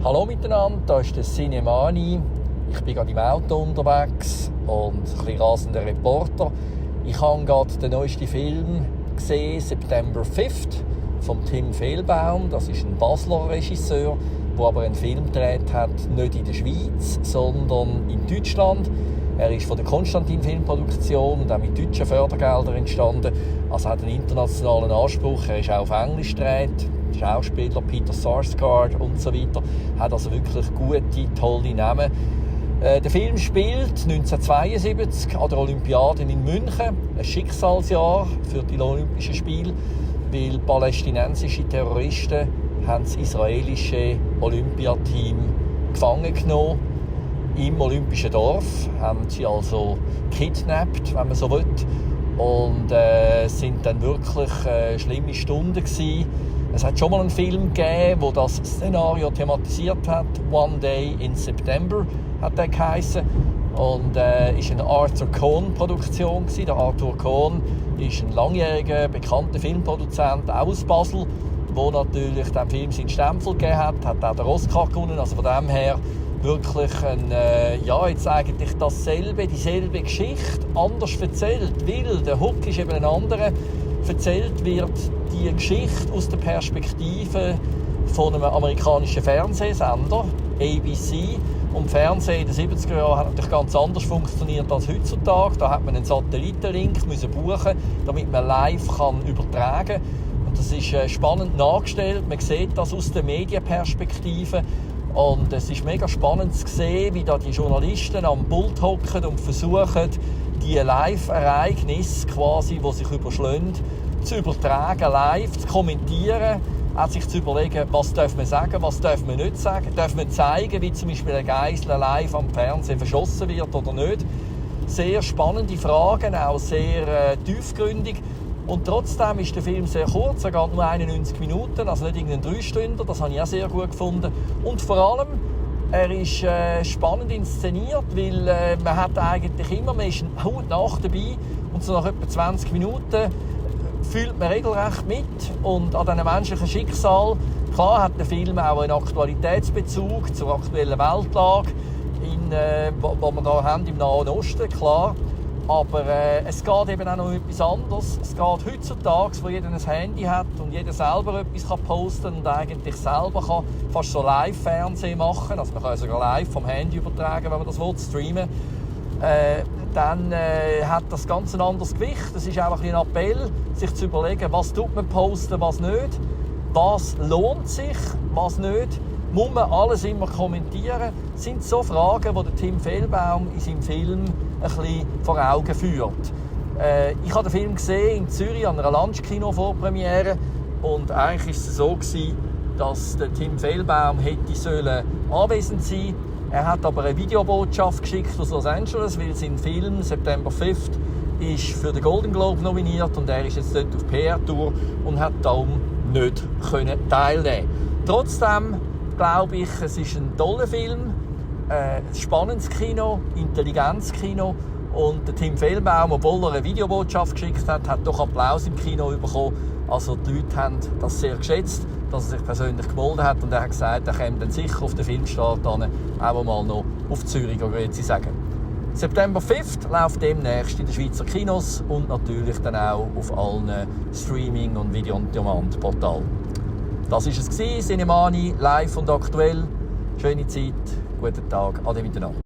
Hallo miteinander, da ist der Cinemani. Ich bin gerade im Auto unterwegs und ein bisschen rasender Reporter. Ich habe gerade den neuesten Film gesehen, September 5th, von Tim Fehlbaum. Das ist ein Basler Regisseur, der aber einen Film gedreht hat, nicht in der Schweiz, sondern in Deutschland. Er ist von der Konstantin Filmproduktion und auch mit deutschen Fördergeldern entstanden. Also hat einen internationalen Anspruch. Er ist auch auf Englisch gedreht. Schauspieler Peter Sarsgaard und so weiter. Hat also wirklich gute, tolle Namen. Der Film spielt 1972 an der Olympiade in München. Ein Schicksalsjahr für die Olympischen Spiele, weil palästinensische Terroristen haben das israelische Olympiateam gefangen genommen. Im Olympischen Dorf haben sie also kidnappt, wenn man so will. Und es sind dann wirklich schlimme Stunden gewesen. Es hat schon mal einen Film gegeben, der das Szenario thematisiert hat. One Day in September hat der geheissen. Und ist eine Arthur Cohn-Produktion gewesen. Der Arthur Cohn ist ein langjähriger, bekannter Filmproduzent, auch aus Basel, der natürlich dem Film seinen Stempel gegeben hat. Hat auch den Oscar gewonnen. Also von dem her wirklich jetzt eigentlich dieselbe Geschichte, anders erzählt, weil der Hook ist eben ein anderer. Erzählt wird die Geschichte aus der Perspektive von einem amerikanischen Fernsehsender, ABC. Und Fernsehen in den 70er Jahren hat natürlich ganz anders funktioniert als heutzutage. Da hat man einen Satellitenlink buchen, damit man live übertragen kann. Und das ist spannend nachgestellt. Man sieht das aus der Medienperspektive. Und es ist mega spannend zu sehen, wie da die Journalisten am Pult hocken und versuchen, die Live-Ereignisse, quasi, die sich überschlagen, zu übertragen, live zu kommentieren, auch sich zu überlegen, was darf man sagen, was darf man nicht sagen, darf man zeigen, wie zum Beispiel ein Geisel live am Fernsehen verschossen wird oder nicht. Sehr spannende Fragen, auch sehr tiefgründig. Und trotzdem ist der Film sehr kurz, er geht nur 91 Minuten, also nicht irgendein 3-Stünder, das habe ich auch sehr gut gefunden. Und vor allem, er ist spannend inszeniert, weil man hat eigentlich immer, man ist hautnah dabei und so nach etwa 20 Minuten fühlt man regelrecht mit und an diesem menschlichen Schicksal. Klar hat der Film auch einen Aktualitätsbezug zur aktuellen Weltlage, wo wir da haben im Nahen Osten, klar. Aber es geht eben auch noch etwas anderes. Es geht heutzutage, wo jeder ein Handy hat und jeder selber etwas posten kann und eigentlich selber kann fast so Live-Fernsehen machen. Also man kann sogar live vom Handy übertragen, wenn man das will, streamen. Dann hat das Ganze ein anderes Gewicht. Es ist einfach ein Appell, sich zu überlegen, was tut man posten, was nicht. Was lohnt sich, was nicht. Muss man alles immer kommentieren? Das sind so Fragen, die der Tim Fehlbaum in seinem Film ein bisschen vor Augen führt. Ich habe den Film gesehen in Zürich an einer Lunchkino-Vorpremiere und eigentlich war es so, dass der Tim Fehlbaum hätte anwesend sein sollen. Er hat aber eine Videobotschaft geschickt aus Los Angeles, weil sein Film September 5th ist für den Golden Globe nominiert und er ist jetzt dort auf PR-Tour und hat darum nicht teilnehmen. Trotzdem glaube ich, es ist ein toller Film, ein spannendes Kino, Intelligenzkino und der Tim Fehlbaum, obwohl er eine Videobotschaft geschickt hat, hat doch Applaus im Kino bekommen. Also die Leute haben das sehr geschätzt, dass er sich persönlich gemeldet hat und er hat gesagt, er käme dann sicher auf den Filmstart an, auch mal noch auf Zürich, würde ich sagen. September 5th läuft demnächst in den Schweizer Kinos und natürlich dann auch auf allen Streaming- und Video-on-Demand-Portalen. Das war es, Cinemani, live und aktuell. Schöne Zeit, guten Tag, ade miteinander.